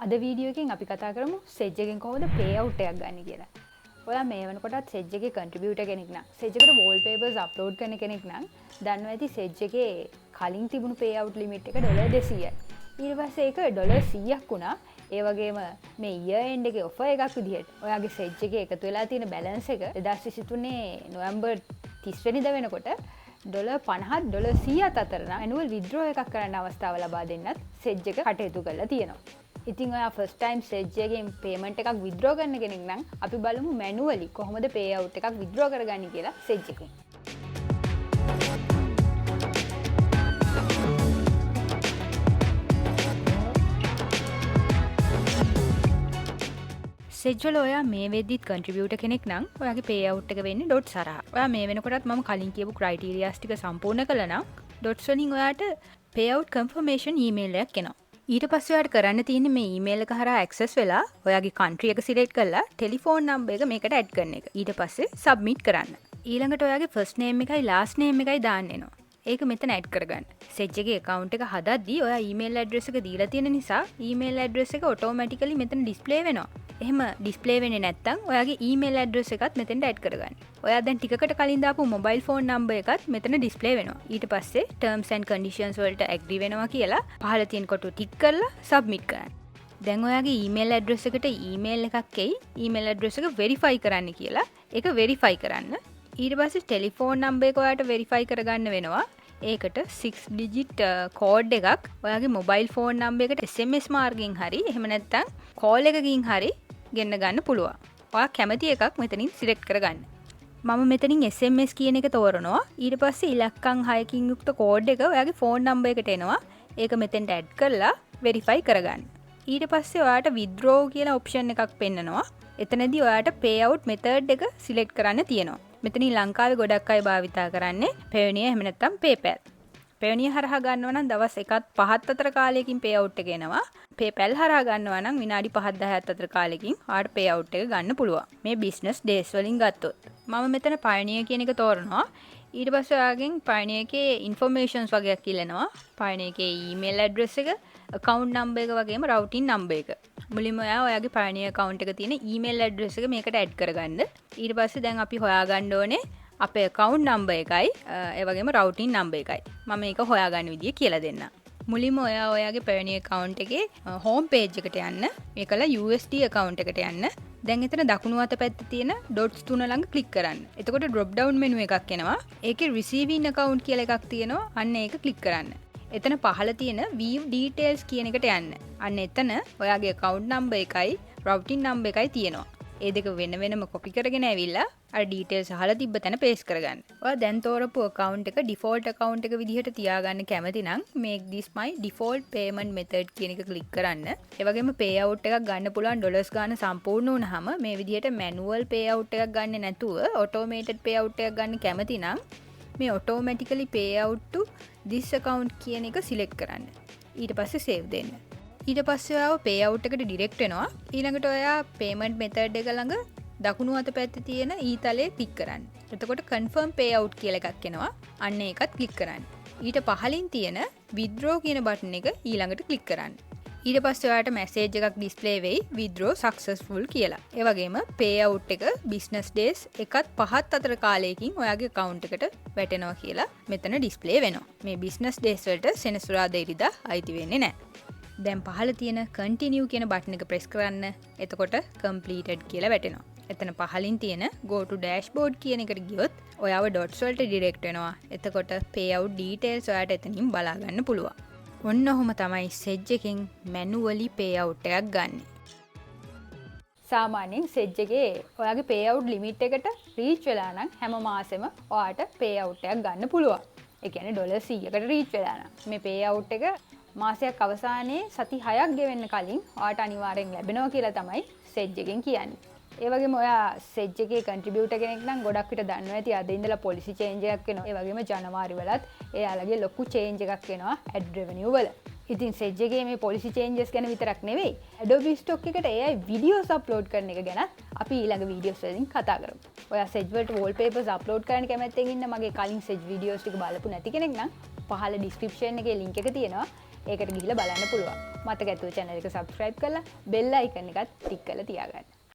අද වීඩියෝ එකෙන් අපි කතා කරමු Zedge එකෙන් කොහොමද payout එකක් ගන්න කියලා. ඔයා මේ වෙනකොටත් Zedge එකේ contributor කෙනෙක් නම් Zedge එකට wallpapers upload කරන කෙනෙක් නම් දන්නවා ඇති Zedge එකේ කලින් තිබුණු payout limit එක $200යි. ඊට පස්සේ ඒක $100ක් වුණා. ඒ වගේම මේ year end එකේ offer එකක් විදිහට ඔයාගේ Zedge එකේ එකතු වෙලා තියෙන balance එක 2023 නොවැම්බර් 30 වෙනිදා වෙනකොට $50 $100 අතර annual withdraw එකක් කරන්න අවස්ථාව ලබා දෙන්නත් Zedge එක කටයුතු කරලා තියෙනවා. ඉතින් ඔයා ෆස්ට් ටයිම් Zedge එකෙන් පේමන්ට් එකක් විත්ඩ්‍රෝ කරන්න කෙනෙක් නම් අපි බලමු මැනුවලි කොහොමද payout එකක් විත්ඩ්‍රෝ කරගන්නේ කියලා Zedge එකෙන්. Zedge වල ඔයා මේ වෙද්දිත් contributor කෙනෙක් නම් ඔයාගේ payout එක වෙන්නේ dots හරහා. ඔයා මේ වෙනකොටත් මම කලින් කියපු criterias ටික සම්පූර්ණ කළා නම් dots වලින් ඔයාට payout confirmation email එකක් එනවා. ඊට පස්සේ ඔයාලට කරන්න තියෙන්නේ මේ ඊමේල් එක හරහා ඇක්සස් වෙලා ඔයාගේ country එක select කරලා ටෙලිෆෝන් නම්බර් එක මේකට add කරන එක. ඊට පස්සේ submit කරන්න. ඊළඟට ඔයාගේ first name එකයි last name එකයි දාන්න එනවා. ඒක මෙතන add කරගන්න. Zedge එකේ account එක හදද්දී ඔයා email address එක දීලා තියෙන නිසා email address එක automatically මෙතන display වෙනවා. එහෙම display වෙන්නේ නැත්නම් ඔයාගේ email address එකත් මෙතෙන්ට add කරගන්න. ඔයා දැන් ටිකකට කලින් දාපු mobile phone number එකත් මෙතන display වෙනවා. ඊට පස්සේ terms and conditions වලට agree වෙනවා කියලා පහළ තියෙන කොටුව tick කරලා submit කරන්න. දැන් ඔයාගේ email address එකට email එකක් එයි. email address එක verify කරන්න කියලා. ඒක verify කරන්න. ඊට පස්සේ telephone number එක ඔයාට verify කරගන්න වෙනවා. ඒකට 6 digit code එකක් ඔයාගේ mobile phone number එකට SMS මාර්ගයෙන් හරි එහෙම නැත්නම් call එකකින් හරි ගෙන්න ගන්න පුළුවන්. ඔයා කැමති එකක් මෙතනින් select කරගන්න. මම මෙතනින් SMS කියන එක තෝරනවා. ඊට පස්සේ ඉලක්කම් 6කින් යුක්ත code එක ඔයාගේ phone number එකට එනවා. ඒක මෙතෙන්ට add කරලා verify කරගන්න. ඊට පස්සේ ඔයාට withdraw කියලා option එකක් පෙන්නනවා. එතනදී ඔයාට payout method එක select කරන්න තියෙනවා. මෙතනින් ලංකාවේ ගොඩක් අය භාවිතා කරන්නේ Payoneer එහෙම නැත්නම් PayPal. Payoneer හරහා ගන්නවා නම් දවස් 1-5 අතර කාලයකින් payout එක එනවා. PayPal හරහා ගන්නවා නම් විනාඩි 5-10 අතර කාලෙකින් ඔයාලට payout එක ගන්න පුළුවන්. මේ business days වලින් ගත්තොත්. මම මෙතන Payoneer කියන එක තෝරනවා. ඊට පස්සේ ඔයාගෙන් Payoneer එකේ informations වගේක් ඉල්ලනවා. Payoneer එකේ email address එක, account number එක වගේම routing number එක. මුලින්ම ඔයාගේ Payoneer account එක තියෙන email address එක මේකට add කරගන්න. ඊට පස්සේ දැන් අපි හොයාගන්න ඕනේ අපේ account number එකයි ඒ වගේම routing number එකයි. මම මේක හොයාගන්න විදිය කියලා දෙන්නම්. මුලින්ම ඔයාගේ Payoneer account එකේ home page එකට යන්න. මේකල USD account එකට යන්න. දැන් එතන දකුණු අත පැත්තේ තියෙන dots තුන ළඟ click කරන්න. එතකොට drop down menu එකක් එනවා. ඒකේ receiving account කියලා එකක් තියෙනවා. අන්න ඒක click කරන්න. එතන පහළ තියෙන view details කියන එකට යන්න. අන්න එතන ඔයාගේ account number එකයි routing number එකයි තියෙනවා. ඒ දෙක වෙන වෙනම copy කරගෙන ඇවිල්ලා අර details අහලා තිබ්බ තැන paste කරගන්න. ඔයා දැන් තෝරපු account එක default account එක විදිහට තියාගන්න කැමති නම් make this my default payment method කියන එක click කරන්න. ඒ වගේම payout එකක් ගන්න පුළුවන් dollars ගන්න සම්පූර්ණ වුණාම මේ විදිහට manual payout එකක් ගන්න නැතුව automated payout එකක් ගන්න කැමති නම් මේ automatically payout to this account කියන එක select කරන්න. ඊට පස්සේ save දෙන්න. ඊට පස්සේ ඔයාව payout එකට direct වෙනවා. ඊළඟට ඔයා payment method එක ළඟ දකුණු අත පැත්තේ තියෙන ඊතලයේ click කරන්න. එතකොට confirm payout කියලා එකක් එනවා. අන්න ඒකත් click කරන්න. ඊට පහලින් තියෙන withdraw කියන button එක ඊළඟට click කරන්න. ඊට පස්සේ ඔයාට message එකක් display වෙයි withdraw successful කියලා. ඒ වගේම payout එක business days 1-5 අතර කාලයකින් ඔයාගේ account එකට වැටෙනවා කියලා මෙතන display වෙනවා. මේ business days වලට සෙනසුරාදා ඉරිදා අයිති වෙන්නේ නැහැ. දැන් පහළ තියෙන continue කියන button එක press කරන්න. එතකොට completed කියලා වැටෙනවා. එතන පහලින් තියෙන go to dashboard කියන එකට ගියොත් ඔයාව dots වලට direct වෙනවා. එතකොට payout details ඔයාට එතනින් බලා ගන්න පුළුවන්. ඔන්න ඔහොම තමයි Zedge එකෙන් manually payout එකක් ගන්න. සාමාන්‍යයෙන් Zedge එකේ ඔයාගේ payout limit එකට reach වෙලා නම් හැම මාසෙම ඔයාට payout එකක් ගන්න පුළුවන්. ඒ කියන්නේ $100කට reach වෙලා නම් මේ payout එක මාසයක් අවසානයේ සති 6ක් ගෙවෙන්න කලින් ඔයාට අනිවාර්යෙන් ලැබෙනවා කියලා තමයි Zedge එකෙන් කියන්නේ. ඒ වගේම ඔයා Zedge එකේ contributor කෙනෙක් නම් ගොඩක් විට දන්නවා ඇති අද ඉඳලා policy change එකක් වෙනවා. ඒ වගේම ජනවාරි වලත් එයාලගේ ලොකු change එකක් වෙනවා ad revenue වල. ඉතින් Zedge එකේ මේ policy changes ගැන විතරක් නෙවෙයි Adobe Stock එකට AI videos upload කරන එක ගැන අපි ඊළඟ videos වලින් කතා කරමු. ඔයා Zedge වලට wallpapers upload කරන්න කැමැත්තෙන් ඉන්න මගේ කලින් Zedge videos ටික බලපු නැති කෙනෙක් නම් පහළ description එකේ link එක තියෙනවා. ඒකට ගිහිල්ලා බලන්න පුළුවන්. මතක ඇතුව channel එක subscribe කරලා bell icon එකත් ටික් කරලා තියාගන්න.